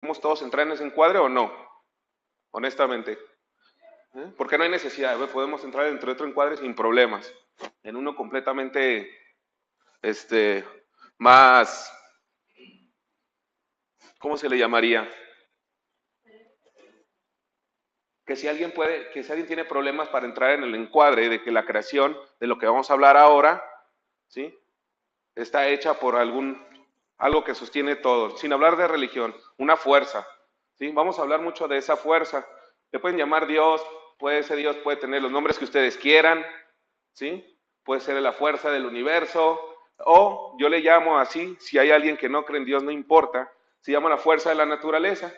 ¿Podemos todos entrar en ese encuadre o no? Honestamente. Porque no hay necesidad, podemos entrar dentro de otro encuadre sin problemas. En uno completamente este, más, ¿cómo se le llamaría? Que si alguien puede, que si alguien tiene problemas para entrar en el encuadre de que la creación de lo que vamos a hablar ahora, ¿sí? Está hecha por algo que sostiene todo, sin hablar de religión, una fuerza, ¿sí? Vamos a hablar mucho de esa fuerza. Le pueden llamar Dios, ese Dios puede tener los nombres que ustedes quieran, ¿sí? Puede ser la fuerza del universo, o yo le llamo así, si hay alguien que no cree en Dios, no importa, se llama la fuerza de la naturaleza.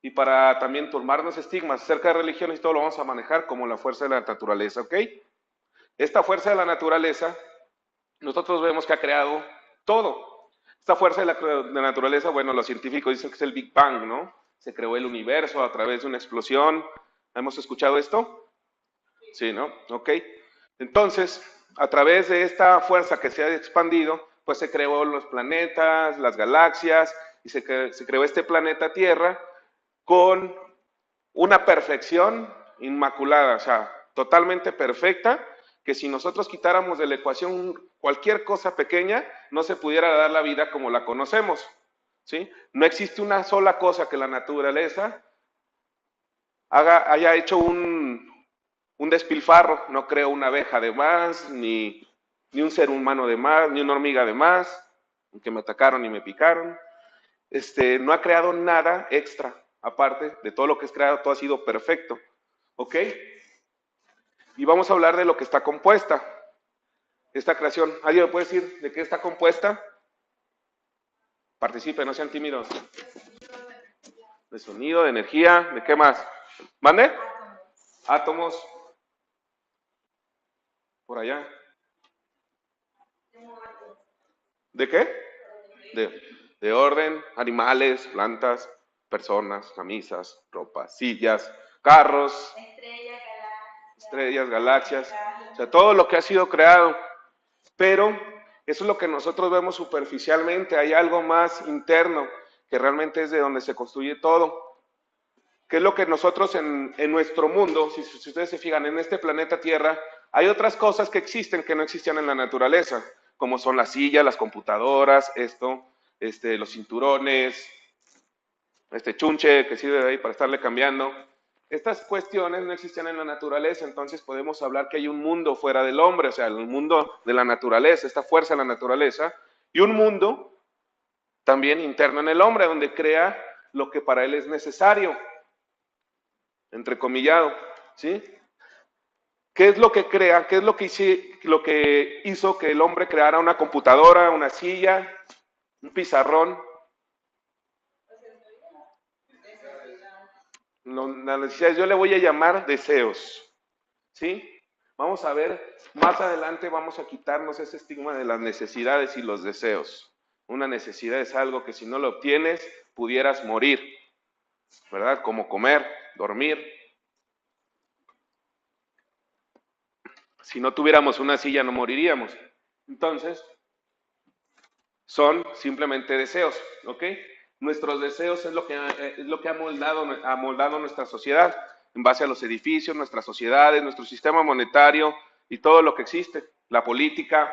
Y para también tomarnos estigmas acerca de religiones y todo lo vamos a manejar como la fuerza de la naturaleza, ¿ok? Esta fuerza de la naturaleza, nosotros vemos que ha creado todo. Esta fuerza de la naturaleza, bueno, los científicos dicen que es el Big Bang, ¿no? Se creó el universo a través de una explosión. ¿Hemos escuchado esto? Sí, ¿no? Ok. Entonces, a través de esta fuerza que se ha expandido, pues se creó los planetas, las galaxias, y se creó este planeta Tierra con una perfección inmaculada, o sea, totalmente perfecta, que si nosotros quitáramos de la ecuación cualquier cosa pequeña, no se pudiera dar la vida como la conocemos, ¿sí? No existe una sola cosa que la naturaleza haya hecho un despilfarro, no creo una abeja de más, ni un ser humano de más, ni una hormiga de más, que me atacaron y me picaron. No ha creado nada extra, aparte de todo lo que es creado, todo ha sido perfecto, ¿ok? Y vamos a hablar de lo que está compuesta, esta creación. ¿Alguien me puede decir de qué está compuesta? Participen, no sean tímidos. De sonido, de energía, ¿de qué más? ¿Mande? Átomos. Por allá. ¿De qué? De orden, animales, plantas, personas, camisas, ropa, sillas, carros, estrellas, galaxias, o sea, todo lo que ha sido creado. Pero eso es lo que nosotros vemos superficialmente, hay algo más interno que realmente es de donde se construye todo. ¿Qué es lo que nosotros en nuestro mundo, si ustedes se fijan, en este planeta Tierra, hay otras cosas que existen que no existían en la naturaleza, como son las sillas, las computadoras, los cinturones, este chunche que sirve de ahí para estarle cambiando. Estas cuestiones no existían en la naturaleza, entonces podemos hablar que hay un mundo fuera del hombre, o sea, el mundo de la naturaleza, esta fuerza de la naturaleza, y un mundo también interno en el hombre, donde crea lo que para él es necesario, entrecomillado, ¿sí? ¿Qué es lo que crea? ¿Qué es lo que hizo que el hombre creara una computadora, una silla, un pizarrón? Las necesidades, yo le voy a llamar deseos, ¿sí? Vamos a ver, más adelante vamos a quitarnos ese estigma de las necesidades y los deseos. Una necesidad es algo que si no lo obtienes, pudieras morir, ¿verdad? Como comer, dormir. Si no tuviéramos una silla, no moriríamos. Entonces, son simplemente deseos, ¿ok? Nuestros deseos es lo que ha moldado nuestra sociedad en base a los edificios, nuestras sociedades, nuestro sistema monetario y todo lo que existe, la política.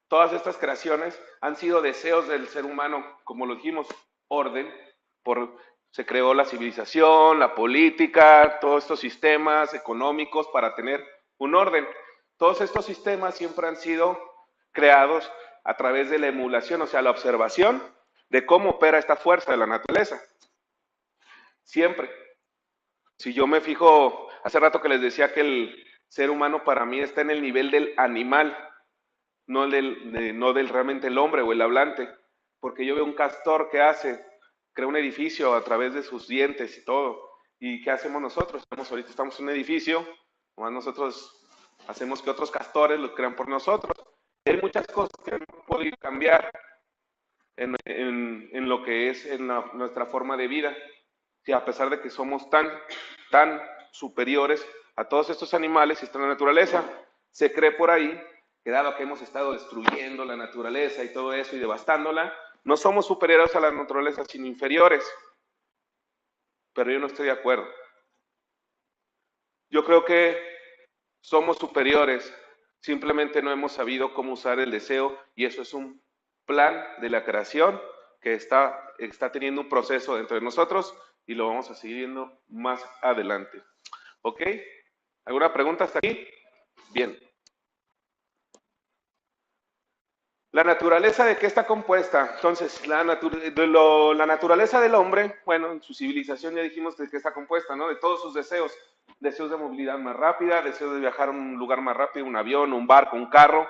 Todas estas creaciones han sido deseos del ser humano, como lo dijimos, orden, se creó la civilización, la política, todos estos sistemas económicos para tener un orden. Todos estos sistemas siempre han sido creados a través de la emulación, o sea, la observación de cómo opera esta fuerza de la naturaleza. Siempre. Si yo me fijo, hace rato que les decía que el ser humano para mí está en el nivel del animal, no del realmente el hombre o el hablante, porque yo veo un castor que crea un edificio a través de sus dientes y todo. ¿Y qué hacemos nosotros? Ahorita estamos en un edificio, nosotros hacemos que otros castores lo crean por nosotros. Hay muchas cosas que han podido cambiar en lo que es nuestra forma de vida. Sí, a pesar de que somos tan superiores a todos estos animales y esta naturaleza, se cree por ahí que dado que hemos estado destruyendo la naturaleza y todo eso y devastándola, no somos superiores a la naturaleza, sino inferiores. pero yo no estoy de acuerdo. Yo creo que somos superiores, simplemente no hemos sabido cómo usar el deseo y eso es un plan de la creación que está teniendo un proceso dentro de nosotros y lo vamos a seguir viendo más adelante. ¿Ok? ¿Alguna pregunta hasta aquí? Bien. ¿La naturaleza de qué está compuesta? Entonces, la naturaleza del hombre, bueno, en su civilización ya dijimos de qué está compuesta, ¿no? De todos sus deseos. Deseos de movilidad más rápida, deseos de viajar a un lugar más rápido, un avión, un barco, un carro.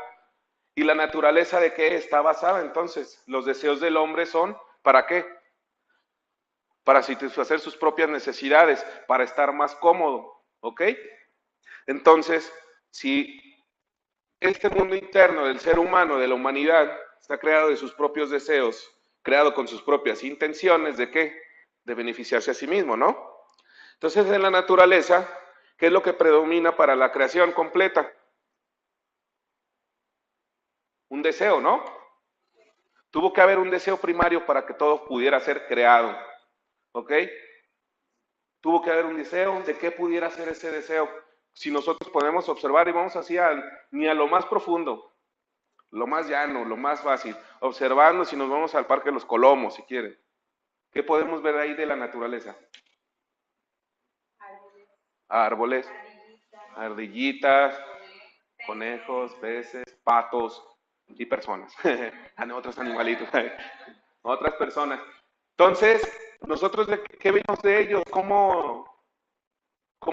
¿Y la naturaleza de qué está basada? Entonces, los deseos del hombre son, ¿para qué? Para satisfacer sus propias necesidades, para estar más cómodo, ¿ok? Entonces, si este mundo interno del ser humano, de la humanidad, está creado de sus propios deseos, creado con sus propias intenciones, ¿de qué? De beneficiarse a sí mismo, ¿no? Entonces, en la naturaleza, ¿qué es lo que predomina para la creación completa? Un deseo, ¿no? Tuvo que haber un deseo primario para que todo pudiera ser creado, ¿ok? Tuvo que haber un deseo de qué pudiera ser ese deseo. Si nosotros podemos observar y vamos así ni a lo más profundo, lo más llano, lo más fácil, observando si nos vamos al Parque de los Colomos, si quieren. ¿Qué podemos ver ahí de la naturaleza? Árboles, ardillitas, conejos, peces, patos y personas. Otros animalitos, otras personas. Entonces, nosotros, ¿qué vemos de ellos? ¿Cómo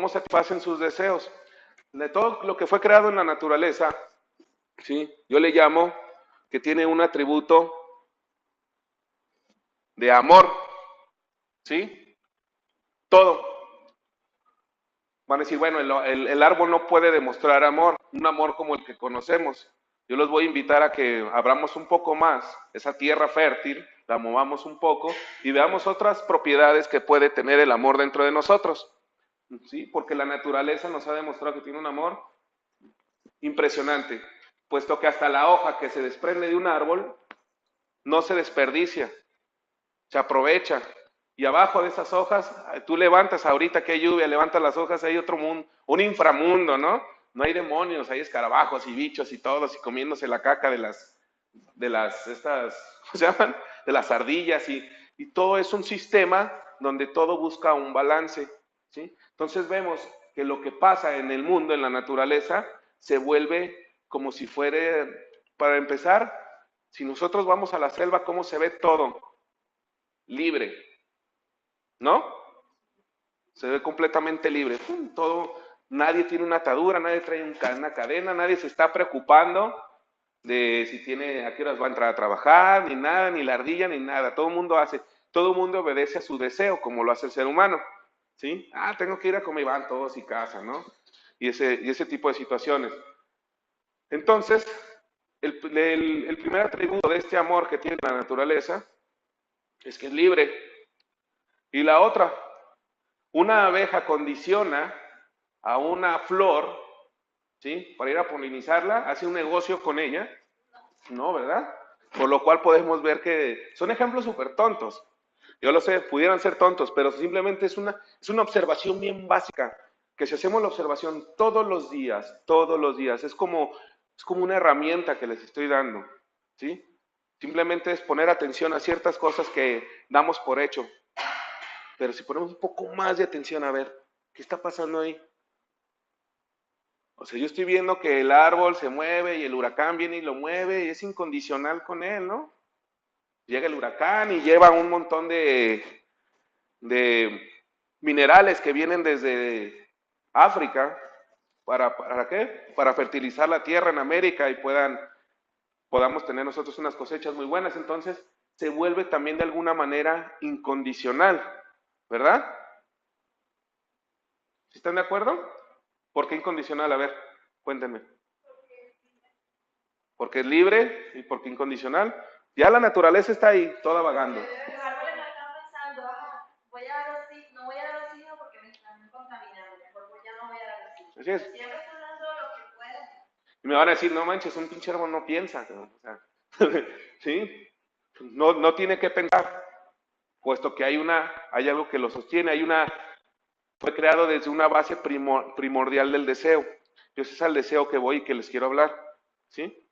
satisfacen sus deseos? De todo lo que fue creado en la naturaleza, ¿sí? Yo le llamo que tiene un atributo de amor, ¿sí? Todo. Van a decir, bueno, el árbol no puede demostrar amor, un amor como el que conocemos. Yo los voy a invitar a que abramos un poco más esa tierra fértil, la movamos un poco y veamos otras propiedades que puede tener el amor dentro de nosotros. ¿Sí? Porque la naturaleza nos ha demostrado que tiene un amor impresionante, puesto que hasta la hoja que se desprende de un árbol no se desperdicia, se aprovecha. Y abajo de esas hojas, tú levantas ahorita que hay lluvia, levantas las hojas, hay otro mundo, un inframundo, ¿no? No hay demonios, hay escarabajos y bichos y todos y comiéndose la caca de estas, ¿cómo se llaman? De las ardillas y todo es un sistema donde todo busca un balance, ¿sí? Entonces vemos que lo que pasa en el mundo, en la naturaleza, se vuelve como si fuera, para empezar, si nosotros vamos a la selva, ¿cómo se ve todo? Libre, ¿no? Se ve completamente libre. Todo, nadie tiene una atadura, nadie trae una cadena, nadie se está preocupando de si tiene, a qué horas va a entrar a trabajar, ni nada, ni la ardilla, ni nada. Todo el mundo obedece a su deseo, como lo hace el ser humano. ¿Sí? Tengo que ir a comer y van todos y casa, ¿no? Y ese tipo de situaciones. Entonces, el primer atributo de este amor que tiene la naturaleza es que es libre. Y la otra, una abeja condiciona a una flor, ¿sí? Para ir a polinizarla, hace un negocio con ella, ¿no? ¿Verdad? Por lo cual podemos ver que son ejemplos súper tontos. Yo lo sé, pudieran ser tontos, pero simplemente es una observación bien básica, que si hacemos la observación todos los días, es como una herramienta que les estoy dando, ¿sí? Simplemente es poner atención a ciertas cosas que damos por hecho. Pero si ponemos un poco más de atención a ver, ¿qué está pasando ahí? O sea, yo estoy viendo que el árbol se mueve y el huracán viene y lo mueve y es incondicional con él, ¿no? Llega el huracán y lleva un montón de minerales que vienen desde África. ¿Para qué? Para fertilizar la tierra en América y podamos tener nosotros unas cosechas muy buenas. Entonces, se vuelve también de alguna manera incondicional, ¿verdad? ¿Sí están de acuerdo? ¿Por qué incondicional? A ver, cuéntenme. Porque es libre y porque incondicional. Ya la naturaleza está ahí, toda vagando. Los árboles no están pensando, no voy a dar oxígeno porque me están contaminando, mejor ya no voy a dar oxígeno. Así es. Siempre están dando lo que pueden. Y me van a decir, no manches, un pinche árbol no piensa. O sea, ¿sí? No tiene que pensar. puesto que hay algo que lo sostiene, fue creado desde una base primordial del deseo. Y ese es el deseo que voy y que les quiero hablar, ¿sí?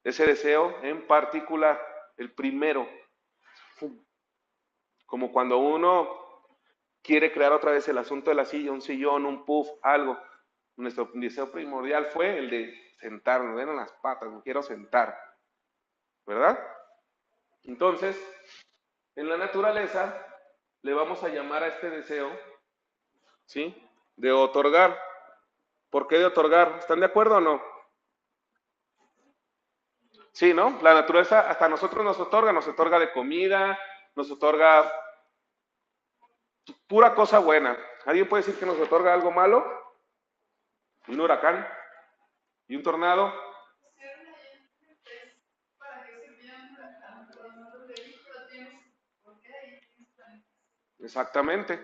Ese deseo en particular, el primero, como cuando uno quiere crear otra vez el asunto de la silla, un sillón, un puff, algo. Nuestro deseo primordial fue el de sentarnos, ven en las patas, me quiero sentar, ¿verdad? Entonces, en la naturaleza le vamos a llamar a este deseo, ¿sí? De otorgar. ¿Por qué de otorgar? ¿Están de acuerdo o no? Sí, ¿no? La naturaleza hasta a nosotros nos otorga de comida, nos otorga pura cosa buena. ¿Alguien puede decir que nos otorga algo malo? Un huracán y un tornado. Exactamente.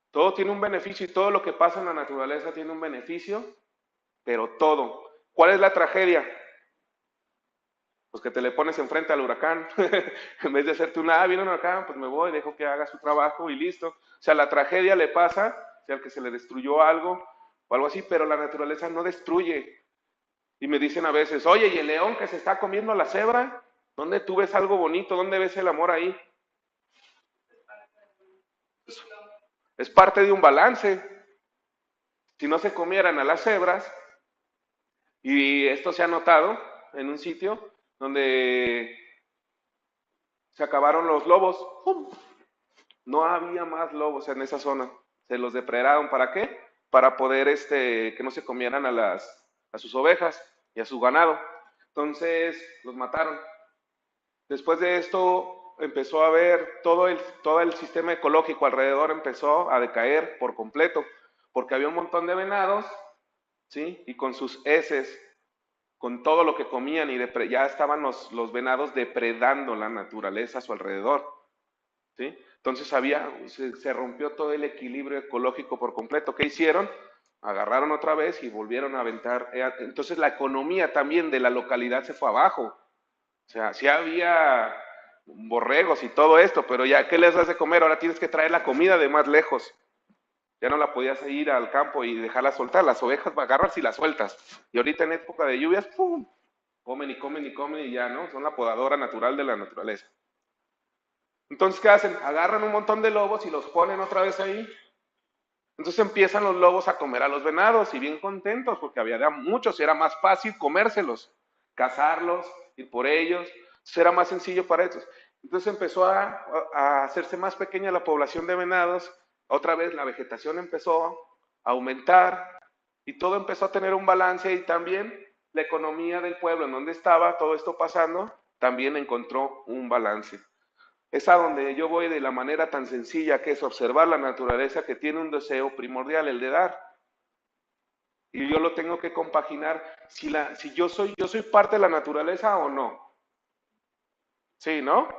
Todo tiene un beneficio y todo lo que pasa en la naturaleza tiene un beneficio, pero todo. ¿Cuál es la tragedia? Pues que te le pones enfrente al huracán. En vez de hacerte viene un huracán, pues me voy, dejo que haga su trabajo y listo. O sea, la tragedia le pasa, sea al que se le destruyó algo o algo así, pero la naturaleza no destruye. Y me dicen a veces, oye, ¿y el león que se está comiendo a la cebra? ¿Dónde tú ves algo bonito? ¿Dónde ves el amor ahí? Es parte de un balance. Si no se comieran a las cebras, y esto se ha notado en un sitio donde se acabaron los lobos, ¡pum! No había más lobos en esa zona. Se los depredaron. ¿Para qué? Para poder que no se comieran a sus ovejas y a su ganado. Entonces los mataron. Después de esto empezó a haber todo el sistema ecológico alrededor empezó a decaer por completo, porque había un montón de venados, ¿sí? Y con sus heces, con todo lo que comían y ya estaban los venados depredando la naturaleza a su alrededor, ¿sí? Entonces se rompió todo el equilibrio ecológico por completo. ¿Qué hicieron? Agarraron otra vez y volvieron a aventar. Entonces la economía también de la localidad se fue abajo. O sea, sí había borregos y todo esto, pero ya, ¿qué les das de comer? Ahora tienes que traer la comida de más lejos. Ya no la podías ir al campo y dejarla soltar. Las ovejas agarras y las sueltas. Y ahorita en época de lluvias, ¡pum! Comen y comen y comen y ya, ¿no? Son la podadora natural de la naturaleza. Entonces, ¿qué hacen? Agarran un montón de lobos y los ponen otra vez ahí. Entonces empiezan los lobos a comer a los venados y bien contentos porque había muchos y era más fácil comérselos, cazarlos, ir por ellos. Entonces era más sencillo para ellos. Entonces empezó a hacerse más pequeña la población de venados. Otra vez la vegetación empezó a aumentar y todo empezó a tener un balance y también la economía del pueblo en donde estaba todo esto pasando también encontró un balance. Es a donde yo voy de la manera tan sencilla que es observar la naturaleza que tiene un deseo primordial, el de dar. Y yo lo tengo que compaginar si yo soy parte de la naturaleza o no. Sí, ¿no?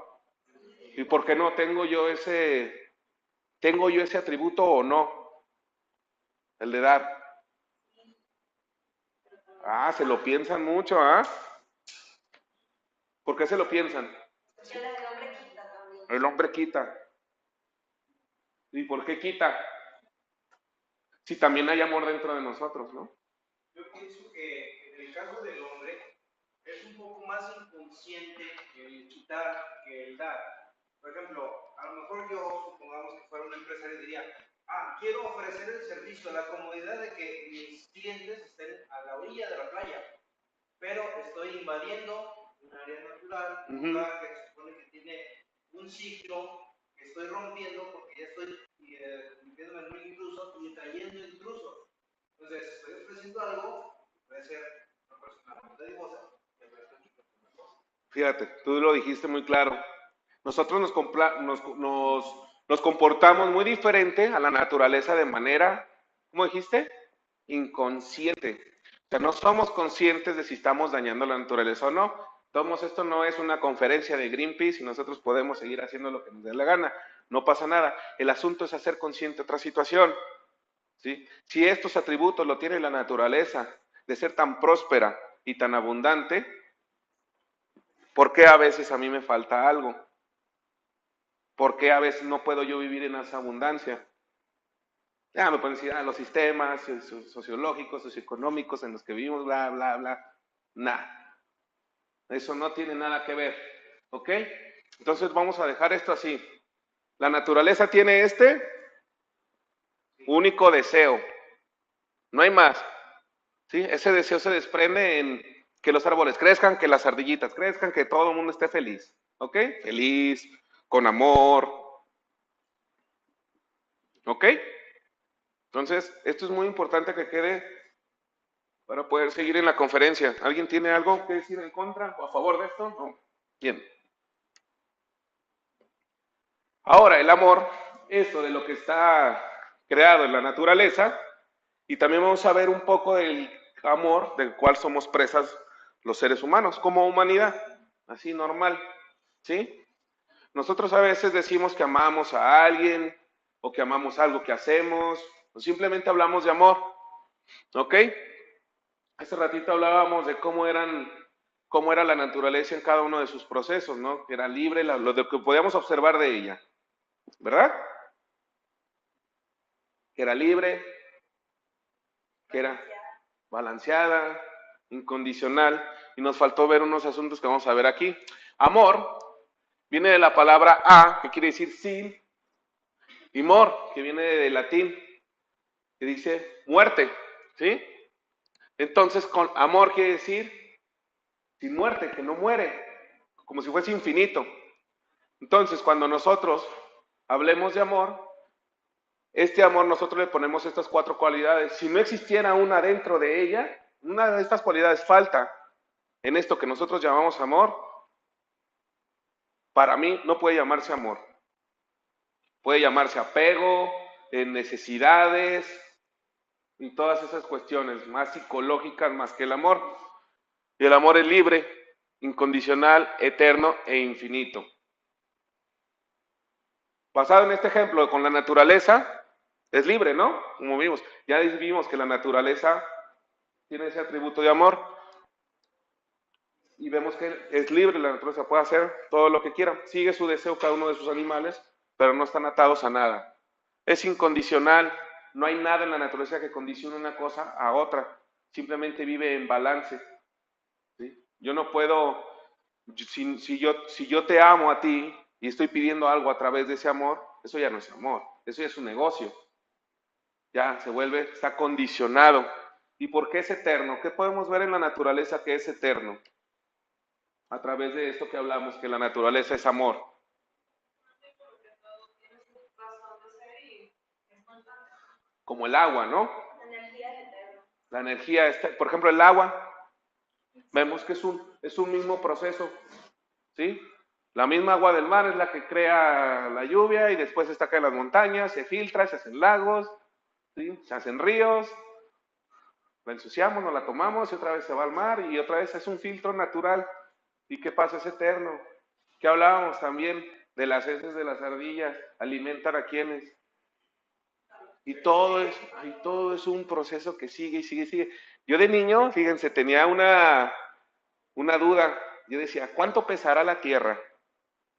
¿Y por qué no tengo yo ese atributo o no? El de dar. Ah, se lo piensan mucho, ¿ah? ¿Por qué se lo piensan? Porque el hombre quita también. El hombre quita. ¿Y por qué quita? Si también hay amor dentro de nosotros, ¿no? Yo pienso que en el caso del hombre es un poco más inconsciente el quitar que el dar. Por ejemplo, a lo mejor yo, supongamos que fuera un empresario, diría, quiero ofrecer el servicio, la comodidad de que mis clientes estén a la orilla de la playa, pero estoy invadiendo un área natural, un lugar que se supone que tiene un ciclo que estoy rompiendo porque ya estoy metiéndome en un intruso y trayendo intrusos. Entonces, estoy ofreciendo algo que puede ser una persona muy dadivosa. Fíjate, tú lo dijiste muy claro. Nosotros nos comportamos muy diferente a la naturaleza de manera, ¿cómo dijiste? Inconsciente. O sea, no somos conscientes de si estamos dañando la naturaleza o no. Tomos, esto no es una conferencia de Greenpeace y nosotros podemos seguir haciendo lo que nos dé la gana. No pasa nada. El asunto es hacer consciente otra situación. ¿Sí? Si estos atributos lo tiene la naturaleza, de ser tan próspera y tan abundante, ¿por qué a veces a mí me falta algo? ¿Por qué a veces no puedo yo vivir en esa abundancia? Ya me pueden decir, los sistemas sociológicos, socioeconómicos en los que vivimos, bla, bla, bla. Nada. Eso no tiene nada que ver. ¿Ok? Entonces vamos a dejar esto así. La naturaleza tiene este único deseo. No hay más. ¿Sí? Ese deseo se desprende en que los árboles crezcan, que las ardillitas crezcan, que todo el mundo esté feliz. ¿Ok? Feliz, con amor. ¿Ok? Entonces, esto es muy importante que quede para poder seguir en la conferencia. ¿Alguien tiene algo que decir en contra o a favor de esto? No. Bien. Ahora, el amor, eso de lo que está creado en la naturaleza, y también vamos a ver un poco del amor del cual somos presas los seres humanos, como humanidad, así normal, ¿sí? Nosotros a veces decimos que amamos a alguien, o que amamos algo que hacemos, o simplemente hablamos de amor, ¿ok? Hace ratito hablábamos de cómo era la naturaleza en cada uno de sus procesos, ¿no? Que era libre, lo que podíamos observar de ella, ¿verdad? Que era libre, que era balanceada, incondicional, y nos faltó ver unos asuntos que vamos a ver aquí. Amor viene de la palabra a, que quiere decir sí, y mor, que viene del latín, que dice muerte, ¿sí? Entonces, con amor quiere decir sin muerte, que no muere, como si fuese infinito. Entonces, cuando nosotros hablemos de amor, este amor nosotros le ponemos estas 4 cualidades. Si no existiera una dentro de ella, una de estas cualidades falta en esto que nosotros llamamos amor, para mí no puede llamarse amor. Puede llamarse apego, necesidades y todas esas cuestiones más psicológicas más que el amor. Y el amor es libre, incondicional, eterno e infinito. Basado en este ejemplo con la naturaleza, es libre, ¿no? Como vimos, ya vimos que la naturaleza tiene ese atributo de amor y vemos que es libre, la naturaleza puede hacer todo lo que quiera, sigue su deseo cada uno de sus animales, pero no están atados a nada. Es incondicional, no hay nada en la naturaleza que condicione una cosa a otra, simplemente vive en balance. ¿Sí? Yo no puedo, si yo te amo a ti y estoy pidiendo algo a través de ese amor, eso ya no es amor, eso ya es un negocio. Ya se vuelve, está condicionado. ¿Y por qué es eterno? ¿Qué podemos ver en la naturaleza que es eterno? A través de esto que hablamos, que la naturaleza es amor. Como el agua, ¿no? La energía está, por ejemplo, el agua, vemos que es un mismo proceso, ¿sí? La misma agua del mar es la que crea la lluvia y después está acá en las montañas, se filtra, se hacen lagos, ¿sí? Se hacen ríos, la ensuciamos, nos la tomamos y otra vez se va al mar y otra vez es un filtro natural. ¿Y qué pasa? Es eterno. ¿Qué hablábamos también de las heces de las ardillas? ¿Alimentan a quienes? Y todo es un proceso que sigue y sigue y sigue. Yo de niño, fíjense, tenía una duda. Yo decía, ¿cuánto pesará la Tierra?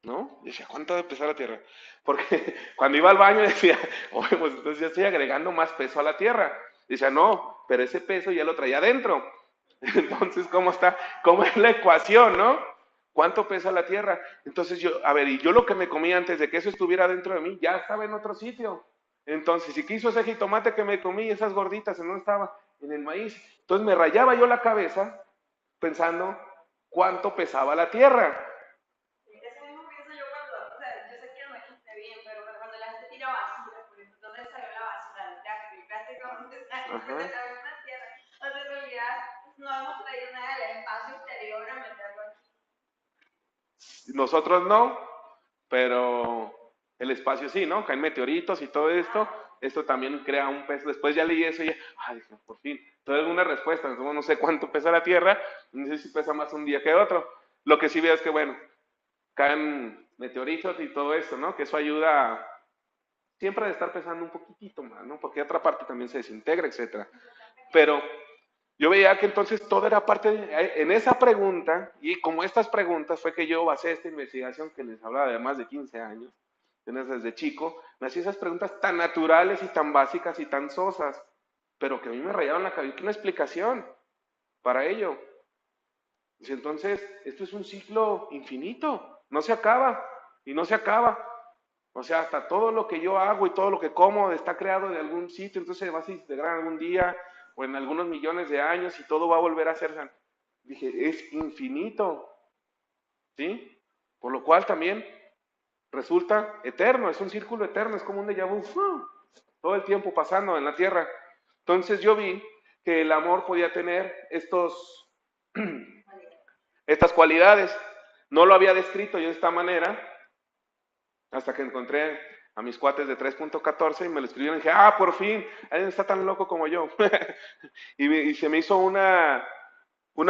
¿No? Yo decía, ¿cuánto debe pesar la Tierra? Porque cuando iba al baño decía, oye, pues entonces ya estoy agregando más peso a la Tierra. Decía, no, pero ese peso ya lo traía adentro. Entonces, ¿cómo está? ¿Cómo es la ecuación, no? ¿Cuánto pesa la Tierra? Entonces y yo lo que me comí antes de que eso estuviera dentro de mí, ya estaba en otro sitio. Entonces, si quiso ese jitomate que me comí, esas gorditas, ¿en dónde estaba? En el maíz. Entonces me rayaba yo la cabeza pensando cuánto pesaba la Tierra. Eso mismo pienso yo cuando, o sea, yo sé que no existe bien, pero cuando la gente tira basura, por ejemplo, ¿dónde salió la basura? El plástico, ¿dónde salió? Ajá. De la misma tierra. O sea, en realidad, no hemos traído nada del espacio exterior a meterlo aquí. Nosotros no, pero el espacio sí, ¿no? Caen meteoritos y todo esto. Esto también crea un peso. Después ya leí eso y ya, ay, por fin. Entonces, una respuesta. No sé cuánto pesa la Tierra, no sé si pesa más un día que otro. Lo que sí veo es que, bueno, caen meteoritos y todo esto, ¿no? Que eso ayuda siempre a estar pesando un poquitito más, ¿no? Porque otra parte también se desintegra, etcétera. Pero yo veía que entonces todo era parte en esa pregunta, y como estas preguntas fue que yo basé esta investigación que les hablaba de más de 15 años, Desde chico, me hacía esas preguntas tan naturales y tan básicas y tan sosas, pero que a mí me rayaron la cabeza, una explicación para ello. Dice, entonces, esto es un ciclo infinito, no se acaba y no se acaba. O sea, hasta todo lo que yo hago y todo lo que como está creado de algún sitio, entonces se va a integrar algún día o en algunos millones de años y todo va a volver a ser. Dije, es infinito, ¿sí? Por lo cual también resulta eterno, es un círculo eterno, es como un déjà vu, todo el tiempo pasando en la tierra. Entonces yo vi que el amor podía tener estas cualidades. No lo había descrito yo de esta manera hasta que encontré a mis cuates de 3.14 y me lo escribieron y dije, por fin, alguien está tan loco como yo. y se me hizo una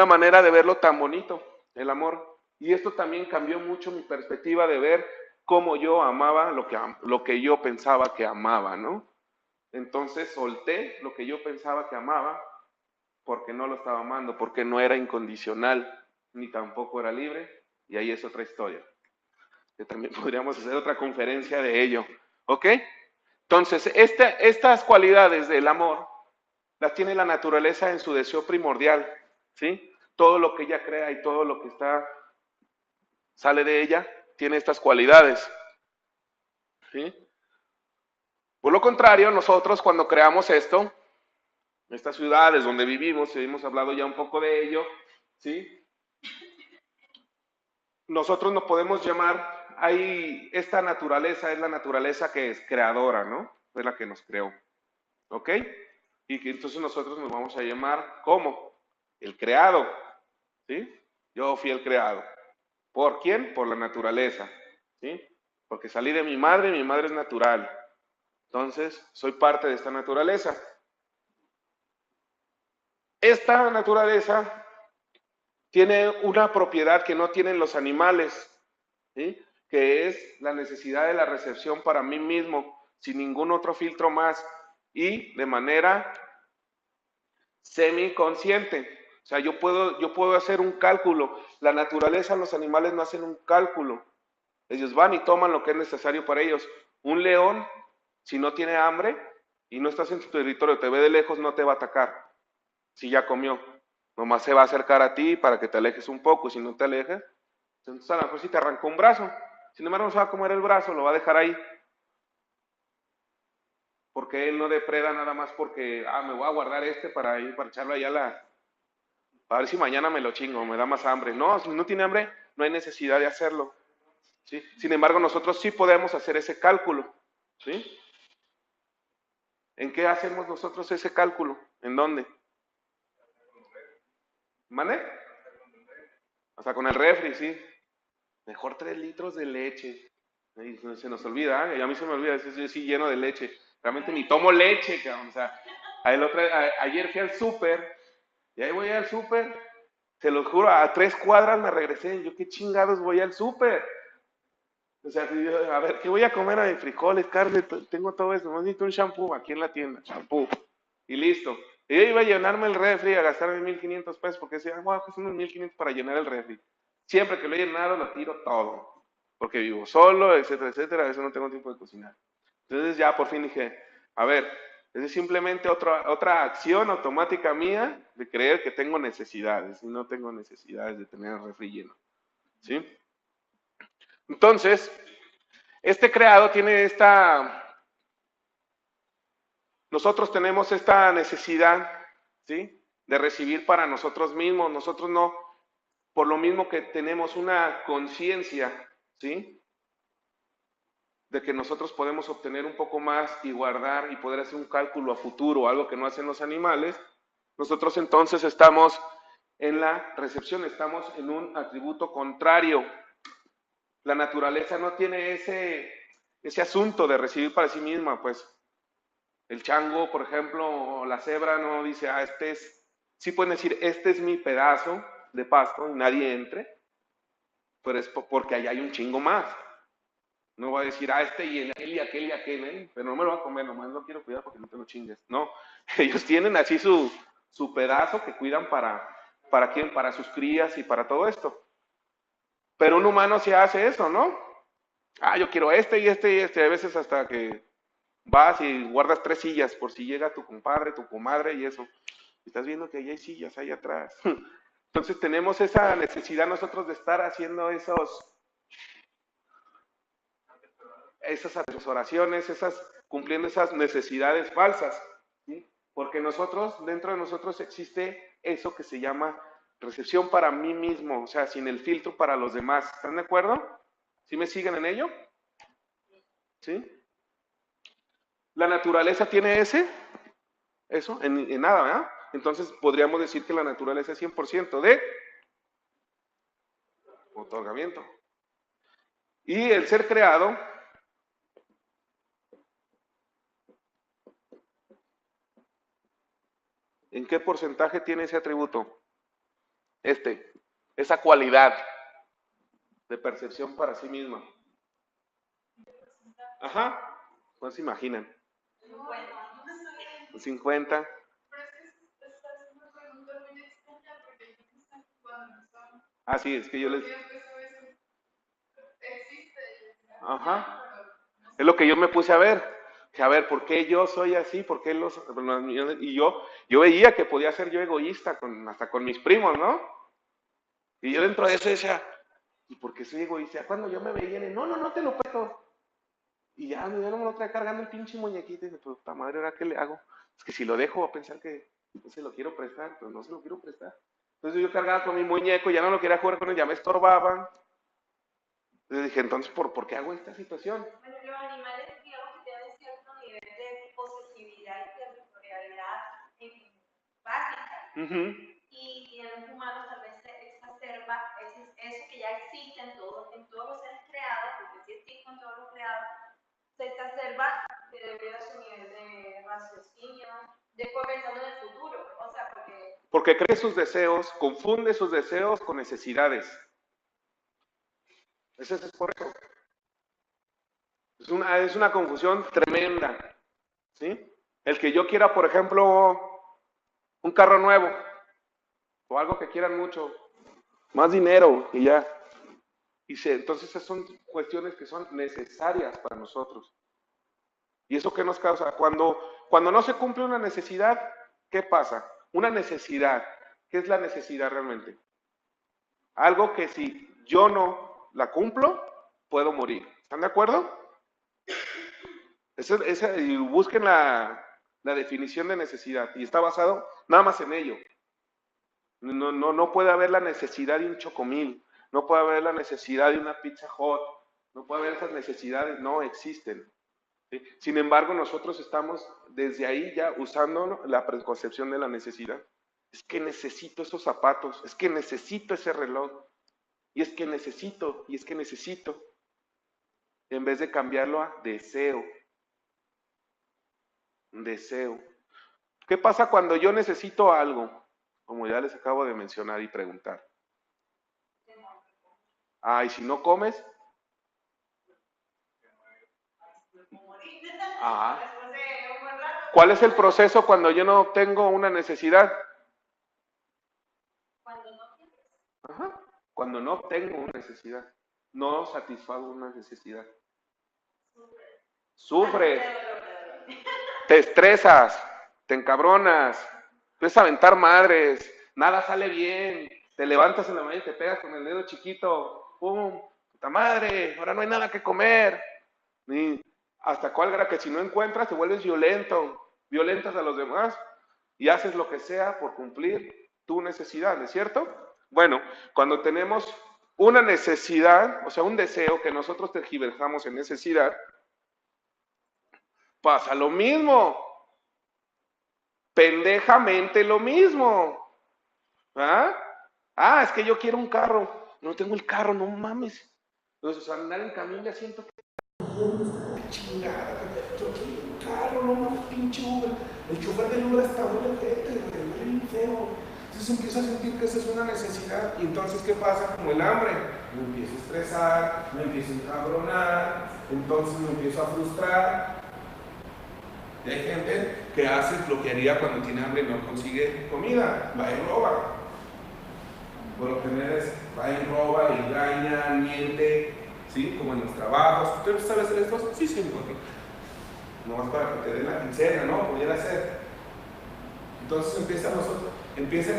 manera de verlo tan bonito, el amor. Y esto también cambió mucho mi perspectiva de ver cómo yo amaba lo que yo pensaba que amaba, ¿no? Entonces solté lo que yo pensaba que amaba porque no lo estaba amando, porque no era incondicional, ni tampoco era libre, y ahí es otra historia, que también podríamos hacer otra conferencia de ello, ¿ok? Entonces, estas cualidades del amor las tiene la naturaleza en su deseo primordial, ¿sí? Todo lo que ella crea y todo lo que sale de ella tiene estas cualidades, ¿sí? Por lo contrario, nosotros cuando creamos estas ciudades donde vivimos, y hemos hablado ya un poco de ello, ¿sí? Nosotros nos podemos llamar, esta naturaleza es la naturaleza que es creadora, ¿no? Es la que nos creó, ¿ok? Y que entonces nosotros nos vamos a llamar, ¿cómo? El creado, ¿sí? Yo fui el creado. ¿Por quién? Por la naturaleza, ¿sí? Porque salí de mi madre es natural. Entonces, soy parte de esta naturaleza. Esta naturaleza tiene una propiedad que no tienen los animales, ¿sí? Que es la necesidad de la recepción para mí mismo, sin ningún otro filtro más y de manera semiconsciente. O sea, yo puedo hacer un cálculo. La naturaleza, los animales no hacen un cálculo. Ellos van y toman lo que es necesario para ellos. Un león, si no tiene hambre y no estás en su territorio, te ve de lejos, no te va a atacar. Si ya comió, nomás se va a acercar a ti para que te alejes un poco. Si no te alejas, entonces a lo mejor si te arrancó un brazo, sin embargo no se va a comer el brazo, lo va a dejar ahí. Porque él no depreda nada más porque, me voy a guardar para echarlo allá para ver si mañana me lo chingo, me da más hambre. No, si no tiene hambre, no hay necesidad de hacerlo, ¿sí? Sin embargo, nosotros sí podemos hacer ese cálculo, ¿sí? ¿En qué hacemos nosotros ese cálculo? ¿En dónde? ¿Mande? O sea, con el refri, sí. Mejor 3 litros de leche. Ahí se nos olvida, y a mí se me olvida, yo sí lleno de leche. Realmente ni tomo leche, cabrón. O sea, ayer fui al súper, y ahí voy al súper, se los juro, a 3 cuadras me regresé. Yo, ¿qué chingados voy al súper? O sea, a ver, ¿qué voy a comer? Hay frijoles, carne, tengo todo eso. Necesito un shampoo aquí en la tienda, shampoo. Y listo. Y yo iba a llenarme el refri, a gastarme 1,500 pesos, porque decía, que son unos 1,500 para llenar el refri. Siempre que lo he llenado, lo tiro todo. Porque vivo solo, etcétera, etcétera. A veces no tengo tiempo de cocinar. Entonces ya por fin dije, a ver, es simplemente otra acción automática mía de creer que tengo necesidades. Y no tengo necesidades de tener el refri lleno. ¿Sí? Entonces, este creado tiene nosotros tenemos esta necesidad, ¿sí? De recibir para nosotros mismos. Nosotros no, por lo mismo que tenemos una conciencia, ¿sí? De que nosotros podemos obtener un poco más y guardar y poder hacer un cálculo a futuro, algo que no hacen los animales. Nosotros entonces estamos en la recepción, estamos en un atributo contrario. La naturaleza no tiene ese asunto de recibir para sí misma, pues el chango, por ejemplo, o la cebra no dice, sí pueden decir, este es mi pedazo de pasto y nadie entre, pero es porque allá hay un chingo más. No voy a decir, y aquel y aquel, pero no me lo voy a comer, nomás lo quiero cuidar porque no te lo chingues. No, ellos tienen así su pedazo que cuidan ¿para quién? Para sus crías y para todo esto. Pero un humano sí hace eso, ¿no? yo quiero este y este y este, a veces hasta que vas y guardas 3 sillas por si llega tu compadre, tu comadre y eso. Estás viendo que ahí hay sillas ahí atrás. Entonces tenemos esa necesidad nosotros de estar haciendo esas asesoraciones, cumpliendo esas necesidades falsas, ¿sí? Porque dentro de nosotros existe eso que se llama recepción para mí mismo, o sea, sin el filtro para los demás. ¿Están de acuerdo? ¿Sí me siguen en ello? ¿Sí? ¿La naturaleza tiene eso? En nada, ¿verdad? Entonces podríamos decir que la naturaleza es 100% de otorgamiento. Y el ser creado ¿en qué porcentaje tiene ese atributo? Esa cualidad de percepción para sí misma. Ajá, ¿cuántos se imaginan? 50. Ah, sí, es que yo les... Ajá. Es lo que yo me puse a ver. A ver, ¿por qué yo soy así? ¿Por qué y yo veía que podía ser yo egoísta hasta con mis primos, ¿no? Y yo dentro de eso decía, ¿y por qué soy egoísta? Cuando yo me veía, no te lo presto. Y ya no me lo trae cargando el pinche muñequito. Y dice, pues, puta madre, ¿ahora qué le hago? Es que si lo dejo, va a pensar que no se lo quiero prestar, pero no se lo quiero prestar. Entonces yo cargaba con mi muñeco, ya no lo quería jugar con él, ya me estorbaban. Entonces dije, entonces, ¿por qué hago esta situación? Bueno, los animales, digamos que tienen cierto nivel de posesividad y territorialidad básica. Y en los humanos tal vez se exacerba eso que ya existe en todos los seres creados, porque sí existe en todos los creados, se exacerba debido a su nivel de raciocinio, después pensando en el futuro. O sea, porque cree sus deseos, confunde sus deseos con necesidades. Eso es por eso. Es una confusión tremenda, ¿sí? El que yo quiera, por ejemplo, un carro nuevo, o algo que quieran mucho, más dinero y ya. Entonces esas son cuestiones que son necesarias para nosotros. ¿Y eso qué nos causa? Cuando no se cumple una necesidad, ¿qué pasa? Una necesidad, ¿qué es la necesidad realmente? Algo que si yo no la cumplo, puedo morir. ¿Están de acuerdo? Y busquen la definición de necesidad. Y está basado nada más en ello. No puede haber la necesidad de un chocomil. No puede haber la necesidad de una Pizza Hut. No puede haber esas necesidades. No existen. ¿Sí? Sin embargo, nosotros estamos desde ahí ya usando la preconcepción de la necesidad. Es que necesito esos zapatos. Es que necesito ese reloj. Y es que necesito. Y es que necesito. En vez de cambiarlo a deseo. Deseo. ¿Qué pasa cuando yo necesito algo? Como ya les acabo de mencionar y preguntar. ¿Y si no comes? ¿Cuál es el proceso cuando yo no tengo una necesidad? Cuando no tengo una necesidad. No satisfago una necesidad. Sufres. Te estresas. Te encabronas. Empiezas a aventar madres. Nada sale bien. Te levantas en la mañana y te pegas con el dedo chiquito. ¡Pum! ¡Puta madre! Ahora no hay nada que comer. ¿Hasta cuál grado que si no encuentras te vuelves violento? Violentas a los demás y haces lo que sea por cumplir tu necesidad, ¿no es cierto? Bueno, cuando tenemos una necesidad, o sea, un deseo que nosotros tergiversamos en necesidad, pasa lo mismo. Pendejamente lo mismo. Es que yo quiero un carro. No tengo el carro, no mames. Entonces, andar en camión ya siento que... chingada, yo quiero un carro, no mames, pinche Uber. El chofer del Uber está muy ojete, muy feo. Entonces empiezo a sentir que esa es una necesidad. Y entonces, ¿qué pasa? Como el hambre. Me empiezo a estresar, me empiezo a encabronar, entonces me empiezo a frustrar. Y hay gente que hace lo que haría cuando tiene hambre y no consigue comida. Va y roba. Por lo general va y roba, engaña, miente, ¿sí? Como en los trabajos. ¿Usted sabe hacer esto? Sí, sí, porque no más para que te den la quincena, ¿no? Pudiera ser. Entonces empiezan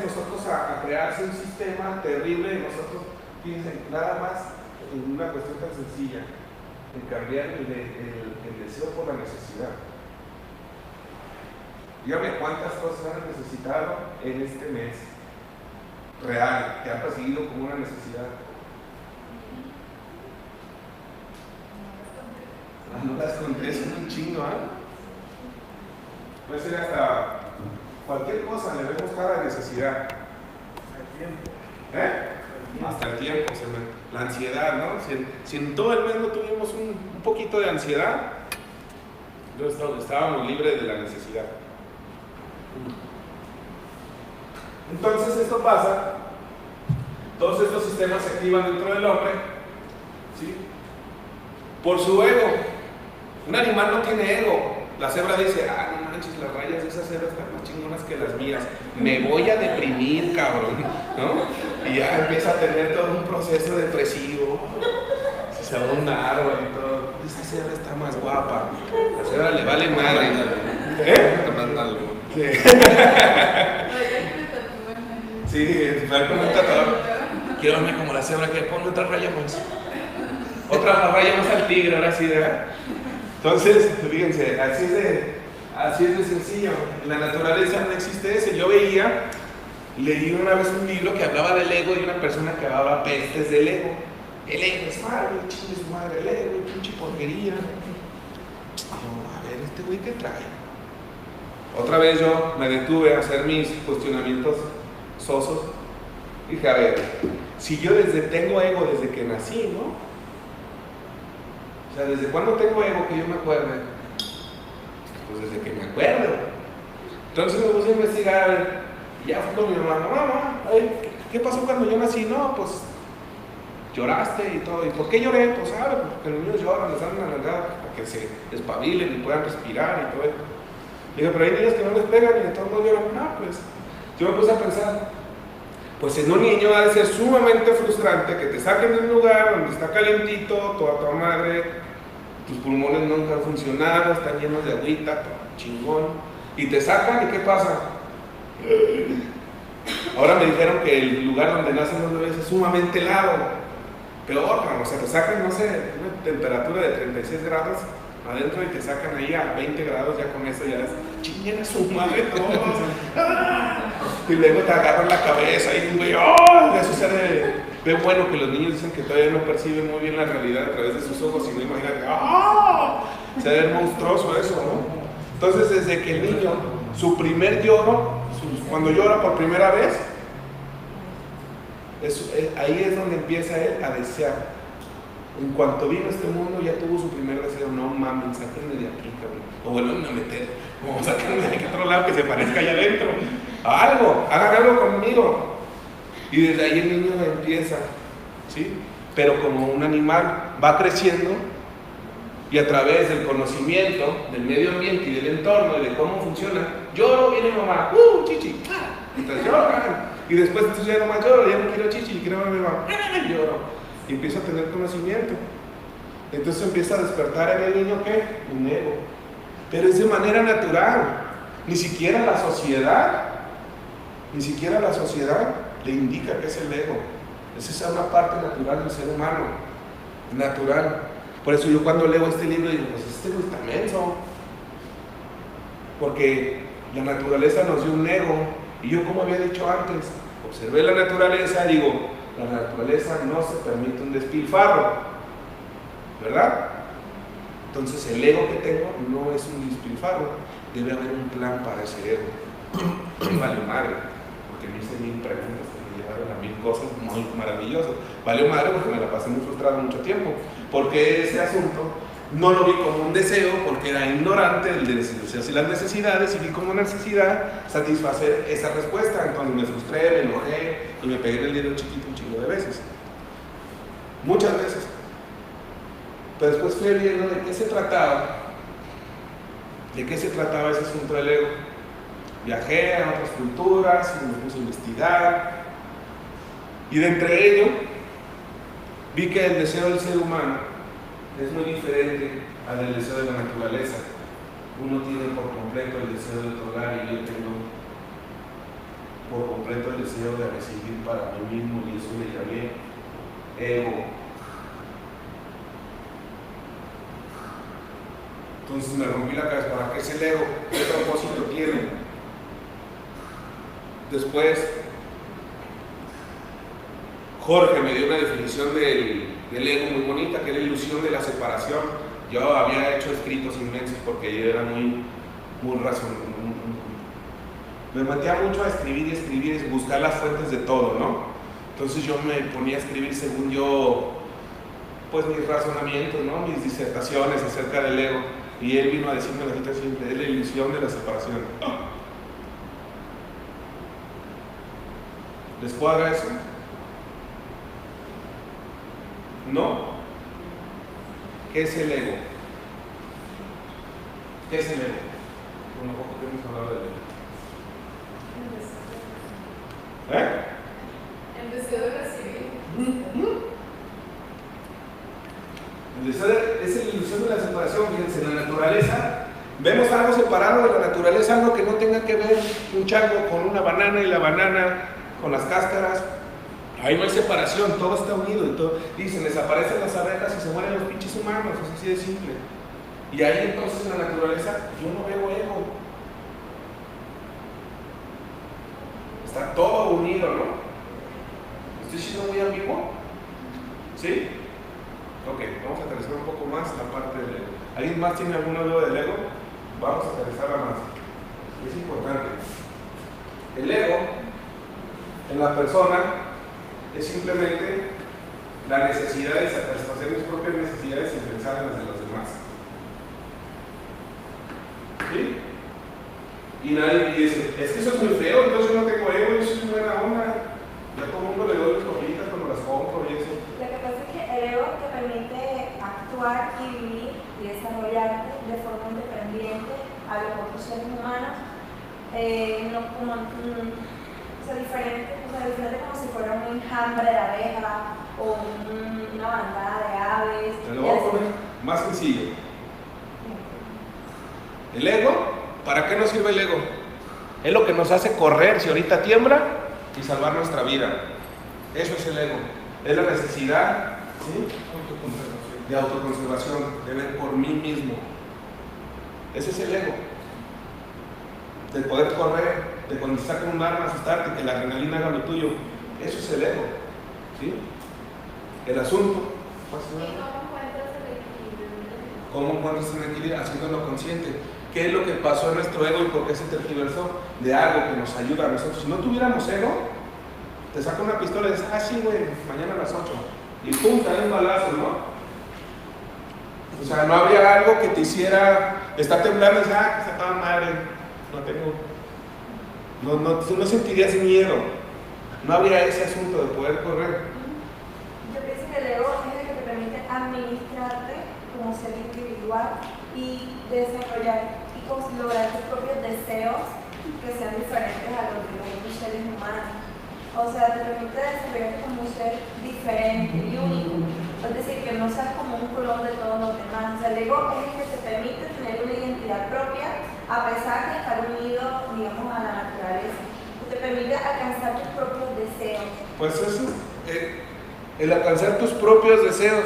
nosotros a crearse un sistema terrible de nosotros, fíjense, nada más en una cuestión tan sencilla, en cambiar el deseo por la necesidad. Dígame cuántas cosas han necesitado en este mes real, que han percibido como una necesidad. No las conté, son un chingo, ¿eh? Puede ser hasta cualquier cosa, le vemos cada necesidad. Hasta el tiempo, la ansiedad, ¿no? Si en todo el mundo tuvimos un poquito de ansiedad, estábamos libres de la necesidad. Entonces esto pasa, todos estos sistemas se activan dentro del hombre, ¿sí? Por su ego. Un animal no tiene ego. La cebra dice, no manches, las rayas de esas cebras están más chingonas que las mías, me voy a deprimir, cabrón, ¿no? Y ya empieza a tener todo un proceso depresivo, se va a un árbol y todo. Esa cebra está más guapa, la cebra le vale madre. Sí, fue con un tatuador. Quiero verme como la cebra, que ponme otra raya más. Otra raya más al tigre, ahora sí, ¿verdad? Entonces, fíjense, así es de sencillo. En la naturaleza no existe eso. Yo leí una vez un libro que hablaba del ego y una persona que hablaba pestes del ego. El ego es malo, chingue su madre, el ego, pinche porquería. A ver, este güey, ¿qué trae? Otra vez yo me detuve a hacer mis cuestionamientos sosos. Dije, a ver, si yo tengo ego desde que nací, ¿no? O sea, ¿desde cuándo tengo ego que yo me acuerde? Pues desde que me acuerdo. Entonces me puse a investigar, a ver, y ya fue con mi mamá, ¿qué pasó cuando yo nací? No, pues lloraste y todo. ¿Y por qué lloré? Pues porque los niños lloran, les dan una nalgada para que se espabilen y puedan respirar y todo eso. Digo, pero hay niños que no les pegan y de todos modos lloran. No, pues yo me puse a pensar, pues en un niño ha de ser sumamente frustrante que te saquen de un lugar donde está calientito, toda madre, tus pulmones nunca han funcionado, están llenos de agüita, todo chingón, y te sacan, ¿y qué pasa? Ahora me dijeron que el lugar donde nacen los bebés es sumamente helado, peor, o sea, te sacan, no sé, una temperatura de 36 grados adentro y te sacan ahí a 20 grados, ya con eso ya es chinguen a su madre todos. Y luego te agarran la cabeza y güey, eso ve bueno que los niños dicen que todavía no perciben muy bien la realidad a través de sus ojos, y no imagínate, se ve monstruoso eso, ¿no? Entonces desde que el niño, su primer lloro, cuando llora por primera vez, ahí es donde empieza él a desear. En cuanto vino a este mundo ya tuvo su primer deseo, no mames, sáquenme de aquí, cabrón. O vuelven a meter, o sáquenme de aquí a otro lado que se parezca allá adentro. Algo, hagan algo conmigo. Y desde ahí el niño empieza, ¿sí? Pero como un animal va creciendo y a través del conocimiento del medio ambiente y del entorno y de cómo funciona, lloro, viene mamá, chichi, entonces lloran. Y después entonces ya no más lloro, ya no quiero chichi, quiero ver a mi mamá, lloro. Y empieza a tener conocimiento. Entonces empieza a despertar en el niño, ¿qué? Un ego. Pero es de manera natural. Ni siquiera la sociedad le indica que es el ego. Esa es una parte natural del ser humano. Natural. Por eso yo cuando leo este libro digo, pues este no está menso. Porque la naturaleza nos dio un ego. Y yo, como había dicho antes, observé la naturaleza y digo, la naturaleza no se permite un despilfarro, ¿verdad? Entonces el ego que tengo no es un despilfarro, debe haber un plan para ese ego. Vale madre, porque me hice 1000 preguntas que me llevaron a 1000 cosas muy maravillosas. Vale madre porque me la pasé muy frustrado mucho tiempo, porque ese asunto no lo vi como un deseo, porque era ignorante del deseo y las necesidades, y vi como necesidad satisfacer esa respuesta. Entonces me frustré, me enojé y me pegué en el dedo chiquito un chingo de veces, muchas veces. Pero después fui viendo de qué se trataba ese asunto del ego. Viajé a otras culturas y me puse a investigar, y de entre ello vi que el deseo del ser humano es muy diferente al del deseo de la naturaleza. Uno tiene por completo el deseo de otorgar y yo tengo por completo el deseo de recibir para mí mismo, y eso le llamé ego. Entonces me rompí la cabeza, ¿para qué es el ego? ¿Qué propósito tiene? Después Jorge me dio una definición del ego muy bonita, que era la ilusión de la separación. Yo había hecho escritos inmensos porque yo era muy razonable. Me metía mucho a escribir y buscar las fuentes de todo, ¿no? Entonces yo me ponía a escribir según yo, pues mis razonamientos, ¿no? Mis disertaciones acerca del ego. Y él vino a decirme la cita simple, es la ilusión de la separación. ¿Les cuadra eso? ¿No? ¿Qué es el ego? ¿Qué es el ego? Bueno, poco que hemos hablado del ego. El deseo de recibir. El deseo es la ilusión de la separación. Fíjense, en la naturaleza vemos algo separado de la naturaleza, algo que no tenga que ver un chango con una banana y la banana con las cáscaras. Ahí no hay separación, todo está unido. Y todo, dicen, desaparecen las abejas y se mueren los pinches humanos, es así de simple. Y ahí entonces en la naturaleza yo no veo ego. Está todo unido, ¿no? ¿Estoy siendo muy ambiguo? ¿Sí? Ok, vamos a aterrizar un poco más la parte del ego. ¿Alguien más tiene alguna duda del ego? Vamos a aterrizarla más. Es importante. El ego en la persona es simplemente la necesidad de satisfacer mis propias necesidades sin pensar en las de los demás. ¿Sí? Y nadie dice, es que eso es muy feo, entonces yo no tengo ego, eso es buena onda. Ya todo el mundo le doy mis copitas cuando las compro y eso. Lo que pasa es que el ego te permite actuar y vivir y desarrollarte de forma independiente a los otros seres humanos, no como, diferente como si fuera un enjambre de abeja o una bandada de aves. Te lo voy a poner más sencillo. El ego, ¿para qué nos sirve el ego? Es lo que nos hace correr si ahorita tiembla y salvar nuestra vida. Eso es el ego. Es la necesidad, ¿sí?, de autoconservación, de ver por mí mismo. Ese es el ego. De poder correr, de cuando te sacan un arma, asustarte, que la adrenalina haga lo tuyo. Eso es el ego. ¿Sí? El asunto. ¿Cómo encuentras el equilibrio? Haciéndolo consciente. ¿Qué es lo que pasó en nuestro ego y por qué se tergiversó? De algo que nos ayuda a nosotros. Si no tuviéramos ego, te saca una pistola y dices, ah, sí, güey, mañana a las 8. Y pum, te dan un balazo, ¿no? O sea, no habría algo que te hiciera estar temblando y decir, ah, que se estaba madre, no tengo. No sentirías miedo. No habría ese asunto de poder correr. Yo pienso que el ego es el que te permite administrarte como ser individual y desarrollar y lograr tus propios deseos que sean diferentes a los de los otros seres humanos. O sea, te permite desarrollarte como un ser diferente y único. Es decir, que no seas como un clon de todos los demás. O sea, el ego es el que te permite tener una identidad propia a pesar de estar unido, digamos, a la naturaleza. Te permite alcanzar tus propios deseos. Pues eso, el alcanzar tus propios deseos.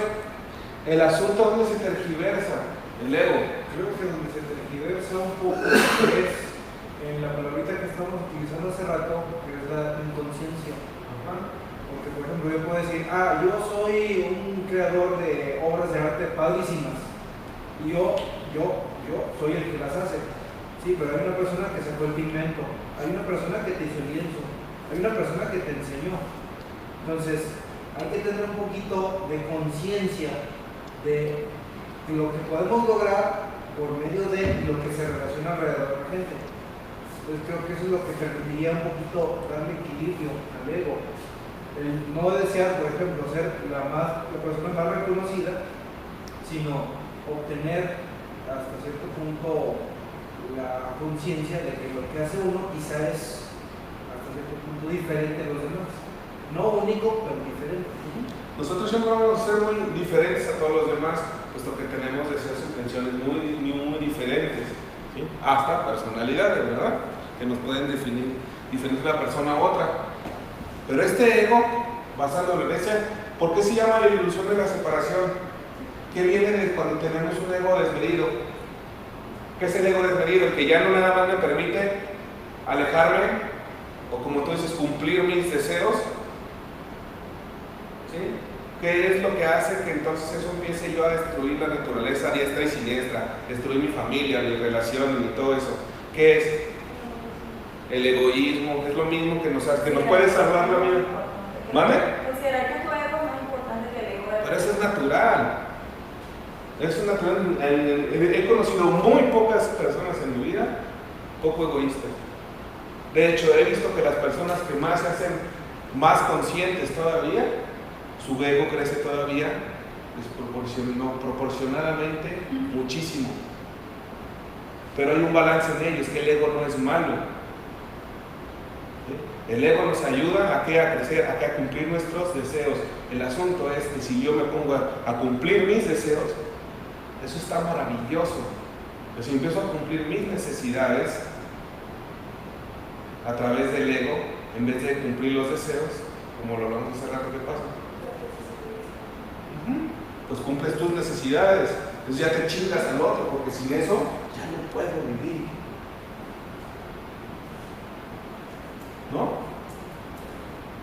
El asunto donde se tergiversa el ego. Creo que donde se tergiversa un poco es en la palabrita que estamos utilizando hace rato, que es la inconsciencia. Porque, por ejemplo, yo puedo decir, yo soy un creador de obras de arte padrísimas. Y yo soy el que las hace. Sí, pero hay una persona que sacó el pigmento, hay una persona que te hizo el lienzo, hay una persona que te enseñó. Entonces, hay que tener un poquito de conciencia de lo que podemos lograr por medio de lo que se relaciona alrededor de la gente. Entonces creo que eso es lo que permitiría un poquito darle equilibrio al ego. El no desear, por ejemplo, ser la persona más reconocida, sino obtener hasta cierto punto la conciencia de que lo que hace uno quizá es hasta cierto punto diferente a los demás. No único, pero diferente. Nosotros siempre vamos a ser muy diferentes a todos los demás, puesto que tenemos deseos y intenciones muy diferentes, ¿sí? Hasta personalidades, ¿verdad? Que nos pueden definir diferente de una persona a otra. Pero este ego, basándolo en ese, ¿por qué se llama la ilusión de la separación? ¿Qué viene de cuando tenemos un ego desmedido? ¿Qué es el ego desmedido? El que ya no nada más me permite alejarme, o como tú dices, cumplir mis deseos, ¿sí? ¿Qué es lo que hace que entonces eso empiece yo a destruir la naturaleza diestra y siniestra, destruir mi familia, mi relación y todo eso? ¿Qué es? El egoísmo, que es lo mismo que nos puede salvar la vida. ¿Vale? ¿Será que tu ego es más importante que el ego de... Pero eso es natural. Eso es natural. He conocido muy pocas personas en mi vida poco egoístas. De hecho, he visto que las personas que más se hacen más conscientes todavía, su ego crece todavía proporcionadamente muchísimo. Pero hay un balance en ellos, que el ego no es malo. ¿Sí? El ego nos ayuda a crecer, a cumplir nuestros deseos. El asunto es que si yo me pongo a cumplir mis deseos, eso está maravilloso. Pero si empiezo a cumplir mis necesidades a través del ego, en vez de cumplir los deseos, como lo hablamos hace rato, ¿qué pasa? Pues cumples tus necesidades, entonces ya te chingas al otro, porque sin eso ya no puedo vivir. ¿No?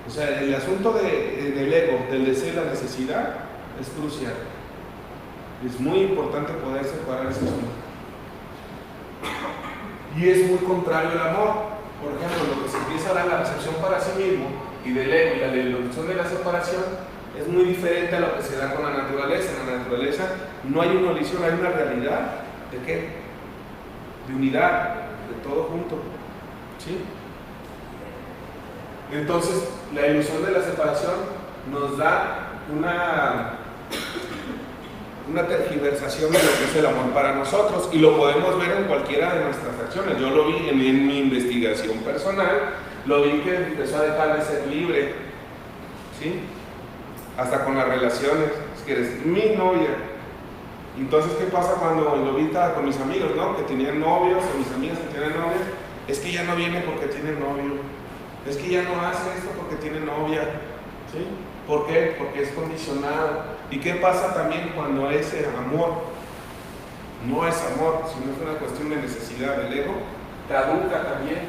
O sea, el asunto del ego, del deseo y la necesidad es crucial. Es muy importante poder separar ese asunto. Y es muy contrario al amor. Por ejemplo, lo que se empieza a dar la recepción para sí mismo y del ego y la ilusión de la separación es muy diferente a lo que se da con la naturaleza. En la naturaleza no hay una ilusión, hay una realidad. ¿De qué? De unidad, de todo junto. ¿Sí? Entonces, la ilusión de la separación nos da una tergiversación de lo que es el amor para nosotros, y lo podemos ver en cualquiera de nuestras acciones. Yo lo vi en mi investigación personal, lo vi que empezó a dejar de ser libre, ¿sí? Hasta con las relaciones, es que eres mi novia. Entonces, ¿qué pasa cuando lo vi con mis amigos, ¿no? Que tenían novios, o mis amigas que tienen novios? Es que ya no viene porque tiene novio, es que ya no hace esto porque tiene novia, ¿sí? ¿Por qué? Porque es condicionado. ¿Y qué pasa también cuando ese amor no es amor, sino es una cuestión de necesidad del ego? Caduca también.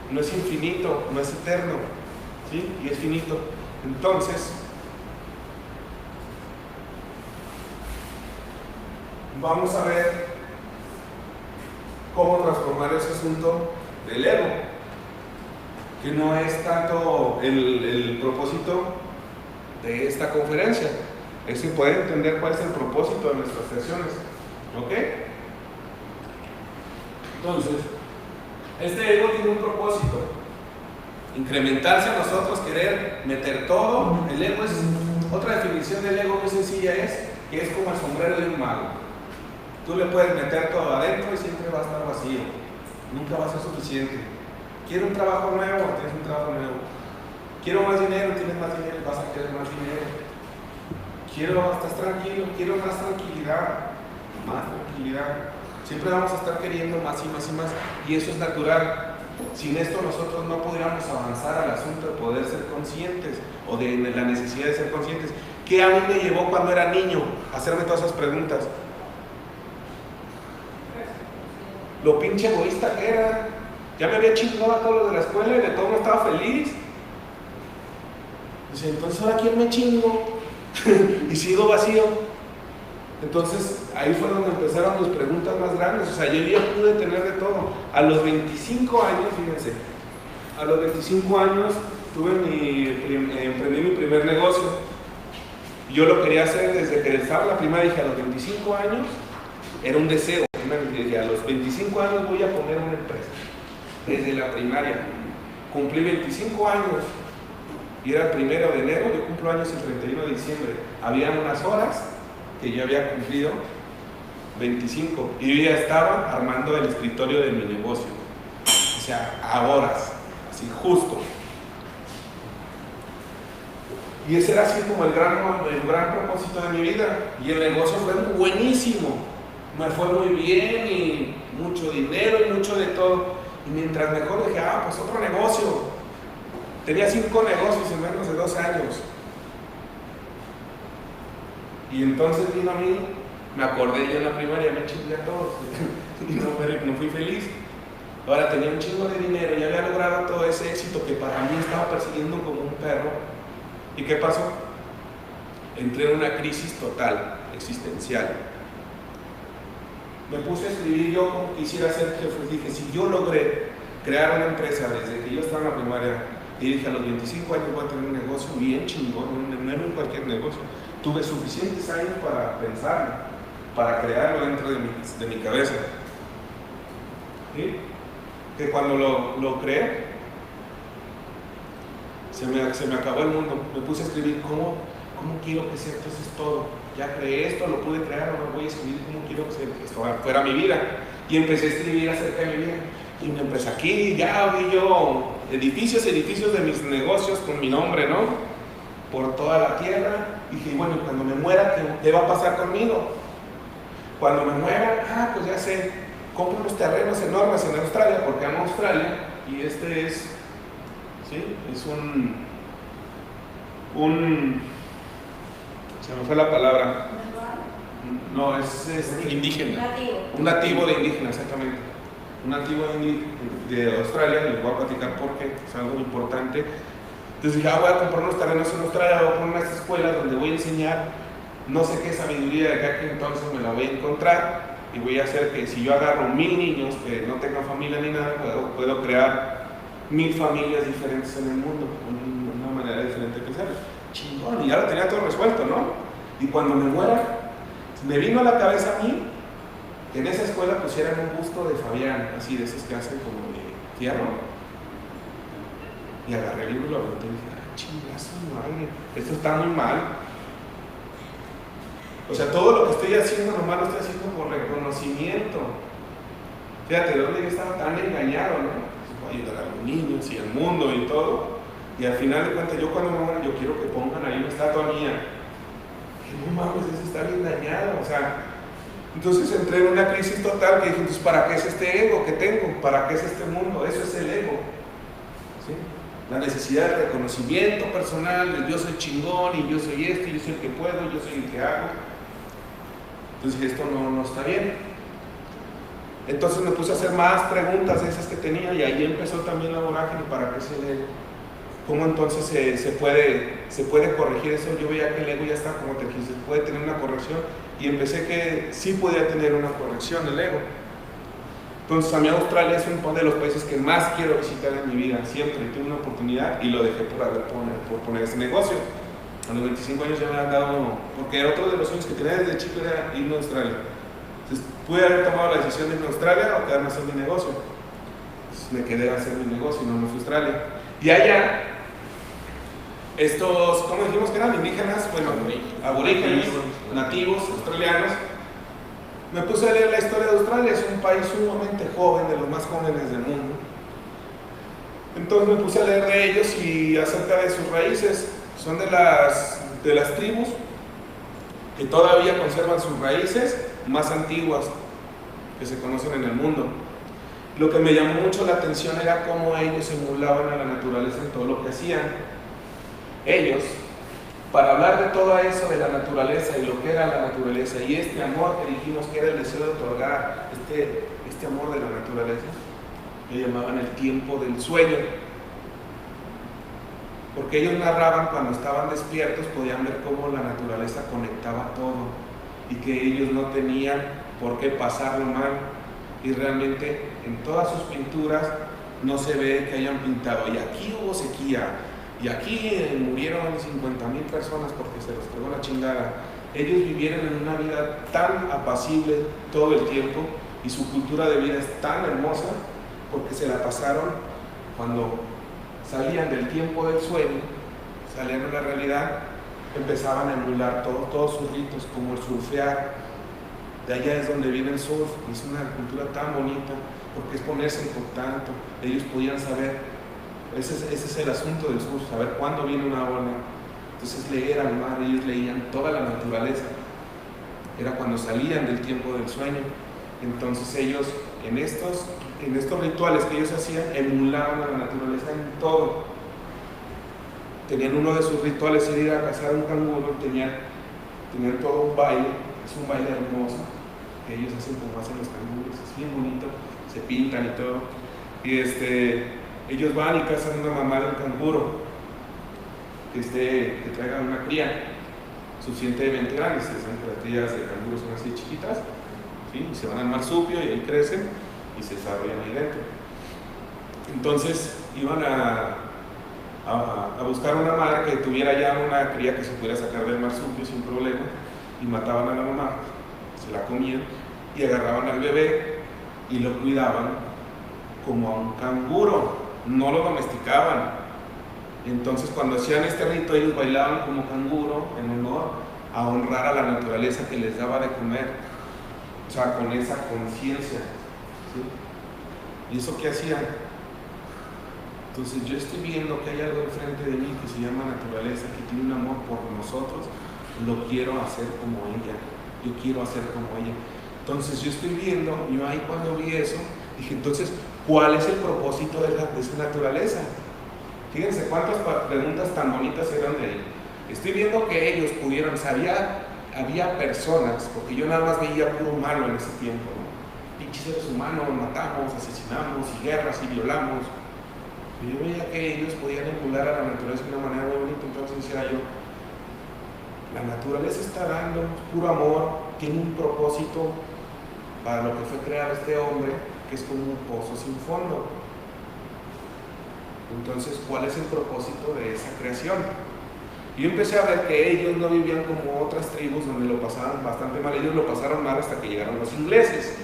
No es infinito, no es eterno, ¿sí? Y es finito. Entonces, vamos a ver cómo transformar ese asunto del ego, que no es tanto el propósito de esta conferencia, es que pueden entender cuál es el propósito de nuestras sesiones, ¿ok? Entonces, este ego tiene un propósito: incrementarse a nosotros, querer meter todo. El ego es, otra definición del ego muy sencilla, es que es como el sombrero de un mago. Tú le puedes meter todo adentro y siempre va a estar vacío, nunca va a ser suficiente. Quiero un trabajo nuevo, tienes un trabajo nuevo. Quiero más dinero, tienes más dinero, vas a querer más dinero. Estás tranquilo, quiero más tranquilidad, más tranquilidad. Siempre vamos a estar queriendo más y más y más, y eso es natural. Sin esto nosotros no podríamos avanzar al asunto de poder ser conscientes, o de la necesidad de ser conscientes. ¿Qué a mí me llevó cuando era niño a hacerme todas esas preguntas? Lo pinche egoísta que era. Ya me había chingado a todos los de la escuela y de todo no estaba feliz. Dice, entonces ahora ¿quién me chingo? Y sigo vacío. Entonces ahí fue donde empezaron mis preguntas más grandes. O sea, yo ya pude tener de todo. A los 25 años, fíjense, a los 25 años emprendí mi primer negocio. Yo lo quería hacer desde que estaba en la primaria. Dije, a los 25 años era un deseo. A los 25 años voy a poner una empresa. Desde la primaria. Cumplí 25 años y era el 1 de enero, yo cumplo años el 31 de diciembre. Había unas horas que yo había cumplido 25 y yo ya estaba armando el escritorio de mi negocio. O sea, a horas, así justo. Y ese era así como el gran propósito de mi vida. Y el negocio fue buenísimo. Me fue muy bien y mucho dinero y mucho de todo. Y mientras mejor dije, pues otro negocio. Tenía 5 negocios en menos de 2 años. Y entonces vino a mí, me acordé yo en la primaria, me chingué a todos. Y no fui feliz. Ahora tenía un chingo de dinero, ya había logrado todo ese éxito que para mí estaba persiguiendo como un perro. ¿Y qué pasó? Entré en una crisis total, existencial. Me puse a escribir yo como quisiera ser jefe. Dije, si yo logré crear una empresa desde que yo estaba en la primaria, y dije, a los 25 años voy a tener un negocio bien chingón, no en cualquier negocio. Tuve suficientes años para pensarlo, para crearlo dentro de mi cabeza. ¿Sí? Que cuando lo creé, se me acabó el mundo. Me puse a escribir cómo quiero que sea entonces todo. Ya creé esto, lo pude crear, ahora voy a escribir cómo quiero que esto fuera mi vida. Y empecé a escribir acerca de mi vida. Y me empecé aquí, ya vi yo edificios de mis negocios con mi nombre, ¿no? Por toda la tierra. Y dije, bueno, cuando me muera, ¿qué va a pasar conmigo? Cuando me muera, pues ya sé, compro unos terrenos enormes en Australia, porque amo Australia, y este es, ¿sí? Es se me fue la palabra. No, es indígena. Un nativo de indígena, exactamente. Un nativo de Australia, les voy a platicar porque es algo importante. Entonces dije, voy a comprar unos terrenos en Australia, voy a poner unas escuelas donde voy a enseñar no sé qué sabiduría de acá que entonces me la voy a encontrar y voy a hacer que si yo agarro 1000 niños que no tengan familia ni nada, puedo crear 1000 familias diferentes en el mundo, una manera diferente de pensar. Chingón, y ya lo tenía todo resuelto, ¿no? Y cuando me muera, me vino a la cabeza a mí que en esa escuela pusieran un busto de Fabián, así de esos que hacen como de fierro. Y agarré el libro y lo aventé y dije, chingazo, madre, esto está muy mal. O sea, todo lo que estoy haciendo nomás lo estoy haciendo por reconocimiento. Fíjate, de dónde yo estaba tan engañado, ¿no? Voy a ayudar a los niños y al mundo y todo. Y al final de cuentas, yo cuando me muera, yo quiero que pongan ahí una estatua mía. Que no mames, eso está bien dañado. O sea, entonces entré en una crisis total que dije, entonces, ¿para qué es este ego que tengo? ¿Para qué es este mundo? Eso es el ego. ¿Sí? La necesidad de reconocimiento personal, de yo soy chingón y yo soy esto, yo soy el que puedo, yo soy el que hago. Entonces esto no está bien. Entonces me puse a hacer más preguntas de esas que tenía y ahí empezó también la vorágine para qué es el ego. ¿Cómo entonces se puede corregir eso? Yo veía que el ego ya está, como te dije, puede tener una corrección y empecé que sí podía tener una corrección el ego. Entonces a mí Australia es uno de los países que más quiero visitar en mi vida, siempre tuve una oportunidad y lo dejé por poner ese negocio. A los 25 años ya me han dado uno, porque era otro de los sueños que tenía desde chico, era irme a Australia. Entonces pude haber tomado la decisión de irme a Australia o quedarme a hacer mi negocio. Entonces me quedé a hacer mi negocio y no me fui a Australia. Y allá, estos, ¿cómo dijimos que eran? Indígenas, bueno, aborígenes, nativos, australianos. Me puse a leer la historia de Australia, es un país sumamente joven, de los más jóvenes del mundo. Entonces me puse a leer de ellos y acerca de sus raíces. Son de las tribus que todavía conservan sus raíces más antiguas que se conocen en el mundo. Lo que me llamó mucho la atención era cómo ellos emulaban a la naturaleza en todo lo que hacían. Ellos, para hablar de todo eso de la naturaleza y lo que era la naturaleza y este amor que dijimos que era el deseo de otorgar, este amor de la naturaleza, le llamaban el tiempo del sueño. Porque ellos narraban cuando estaban despiertos, podían ver cómo la naturaleza conectaba todo y que ellos no tenían por qué pasarlo mal. Y realmente en todas sus pinturas no se ve que hayan pintado y aquí hubo sequía y aquí murieron 50,000 personas porque se los pegó la chingada. Ellos vivieron en una vida tan apacible todo el tiempo y su cultura de vida es tan hermosa porque se la pasaron cuando salían del tiempo del sueño, salían a la realidad, empezaban a emular todos sus ritos, como el surfear. De allá es donde viene el surf, es una cultura tan bonita, porque es ponerse en contacto. Ellos podían saber, ese es el asunto del surf, saber cuándo viene una ola, Entonces leer al mar, ellos leían toda la naturaleza. Era cuando salían del tiempo del sueño. Entonces ellos, en estos rituales que ellos hacían, emulaban a la naturaleza en todo. Tenían uno de sus rituales, era ir a cazar un canguro, tenían todo un baile, es un baile hermoso, que ellos hacen como hacen los canguros, es bien bonito, se pintan y todo. Y ellos van y cazan una mamá del canguro, que traiga una cría suficientemente grande. Se saben que las crías de canguros son así chiquitas, ¿sí? Y se van al marsupio y ahí crecen y se desarrollan ahí dentro. Entonces iban a buscar una madre que tuviera ya una cría que se pudiera sacar del marsupio sin problema, y mataban a la mamá, se la comían y agarraban al bebé y lo cuidaban como a un canguro, no lo domesticaban. Entonces cuando hacían este rito ellos bailaban como canguro en honor a honrar a la naturaleza que les daba de comer, o sea, con esa conciencia, ¿sí? ¿Y eso qué hacían? Entonces yo estoy viendo que hay algo enfrente de mí que se llama naturaleza, que tiene un amor por nosotros, lo quiero hacer como ella, yo quiero hacer como ella. Entonces yo estoy viendo, yo ahí cuando vi eso, dije, entonces, ¿cuál es el propósito de esa naturaleza? Fíjense cuántas preguntas tan bonitas eran de ahí. Estoy viendo que ellos pudieron, había personas, porque yo nada más veía puro malo en ese tiempo, ¿no? Pinches seres humanos, matamos, asesinamos, y guerras, y violamos. Y yo veía que ellos podían emular a la naturaleza de una manera muy bonita. Entonces decía yo, la naturaleza está dando puro amor, tiene un propósito para lo que fue creado este hombre, que es como un pozo sin fondo. Entonces, ¿cuál es el propósito de esa creación? Y yo empecé a ver que ellos no vivían como otras tribus donde lo pasaban bastante mal. Ellos lo pasaron mal hasta que llegaron los ingleses.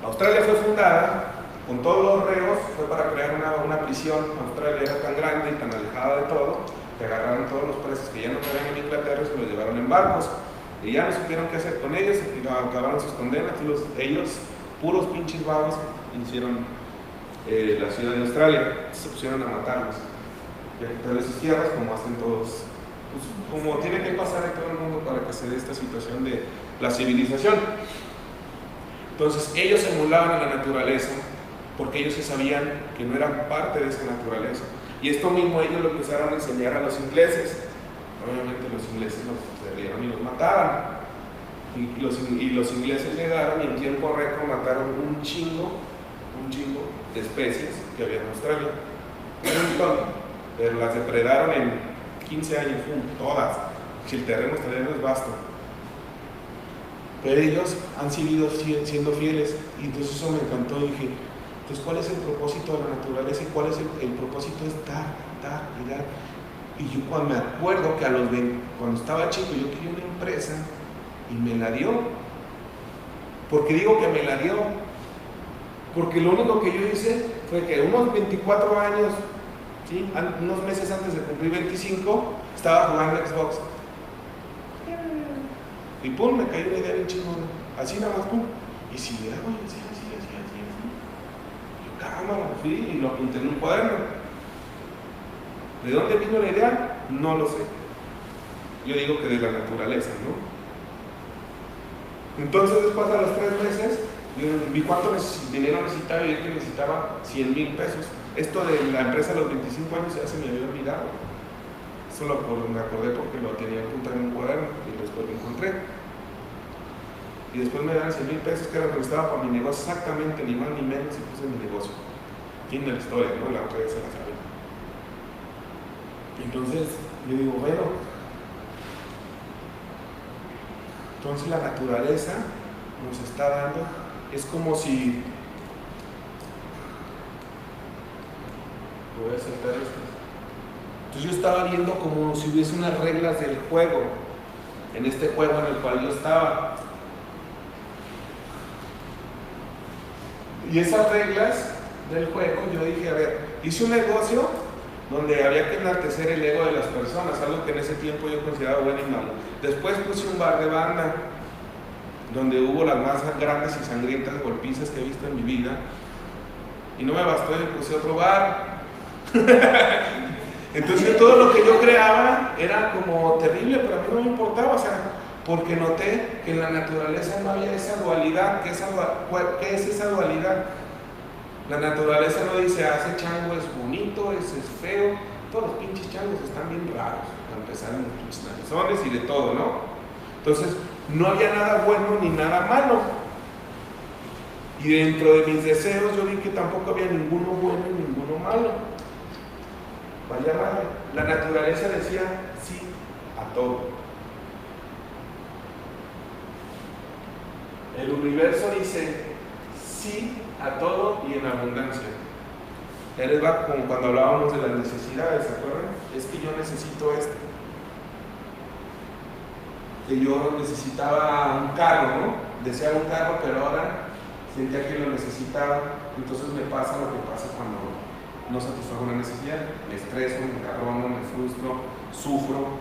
Australia fue fundada con todos los reos, fue para crear una prisión. Australia era tan grande y tan alejada de todo que agarraron todos los presos que ya no cabían en Inglaterra y se los llevaron en barcos. Y ya no supieron qué hacer con ellos, y acabaron sus condenas. Y ellos, puros pinches vagos, hicieron la ciudad de Australia, se pusieron a matarlos y a quitarles sus tierras, como hacen todos, pues, como tiene que pasar en todo el mundo para que se dé esta situación de la civilización. Entonces ellos emulaban a la naturaleza porque ellos se sabían que no eran parte de esa naturaleza, y esto mismo ellos lo empezaron a enseñar a los ingleses. Obviamente los ingleses los perdieron y los mataban, y los ingleses llegaron y en tiempo récord mataron un chingo de especies que había en Australia, un montón, pero las depredaron en 15 años, todas, si el terreno australiano es vasto. Pero ellos han seguido siendo fieles, y entonces eso me encantó. Y dije, entonces, ¿cuál es el propósito de la naturaleza? ¿Y cuál es el propósito? Es dar y dar. Y yo cuando me acuerdo que cuando estaba chico yo quería una empresa y me la dio. ¿Por qué digo que me la dio? Porque lo único que yo hice fue que unos 24 años, ¿sí? Unos meses antes de cumplir 25, estaba jugando Xbox. Y pum, me cayó una idea bien chingona. Así nada más, pum. Y si le hago así. Yo, cámara, fui y lo apunté en un cuaderno. ¿De dónde vino la idea? No lo sé. Yo digo que de la naturaleza, ¿no? Entonces, después de los 3 meses, yo vi cuánto dinero necesitaba, y vi que necesitaba 100,000 pesos. Esto de la empresa a los 25 años ya se me había olvidado. Solo me acordé porque lo tenía apuntado en un cuaderno y después lo encontré. Y después me dan 100,000 pesos, que era lo que necesitaba para mi negocio, exactamente, ni más ni menos, y puse mi negocio. Fin de la historia, ¿no? La otra vez se la sabe. Entonces, yo digo, bueno, entonces la naturaleza nos está dando, es como si, voy a aceptar esto. Entonces yo estaba viendo como si hubiese unas reglas del juego, en este juego en el cual yo estaba. Y esas reglas del juego, yo dije, a ver, hice un negocio donde había que enaltecer el ego de las personas, algo que en ese tiempo yo consideraba bueno y malo. Después puse un bar de banda, donde hubo las más grandes y sangrientas golpizas que he visto en mi vida. Y no me bastó, y puse otro bar. Entonces todo lo que yo creaba era como terrible, pero a mí no me importaba, o sea, porque noté que en la naturaleza no había esa dualidad. ¿Qué es esa dualidad? La naturaleza no dice, ese chango es bonito, ese es feo. Todos los pinches changos están bien raros, para empezar en los pinches narizones y de todo, ¿no? Entonces, no había nada bueno ni nada malo. Y dentro de mis deseos yo vi que tampoco había ninguno bueno y ninguno malo. Vaya madre. La naturaleza decía sí a todo. El universo dice sí a todo y en abundancia. Ya les va como cuando hablábamos de las necesidades, ¿se acuerdan? Es que yo necesito esto. Que yo necesitaba un carro, ¿no? Deseaba un carro, pero ahora sentía que lo necesitaba. Entonces me pasa lo que pasa cuando no satisfago una necesidad. Me estreso, me encabrono, me frustro, sufro.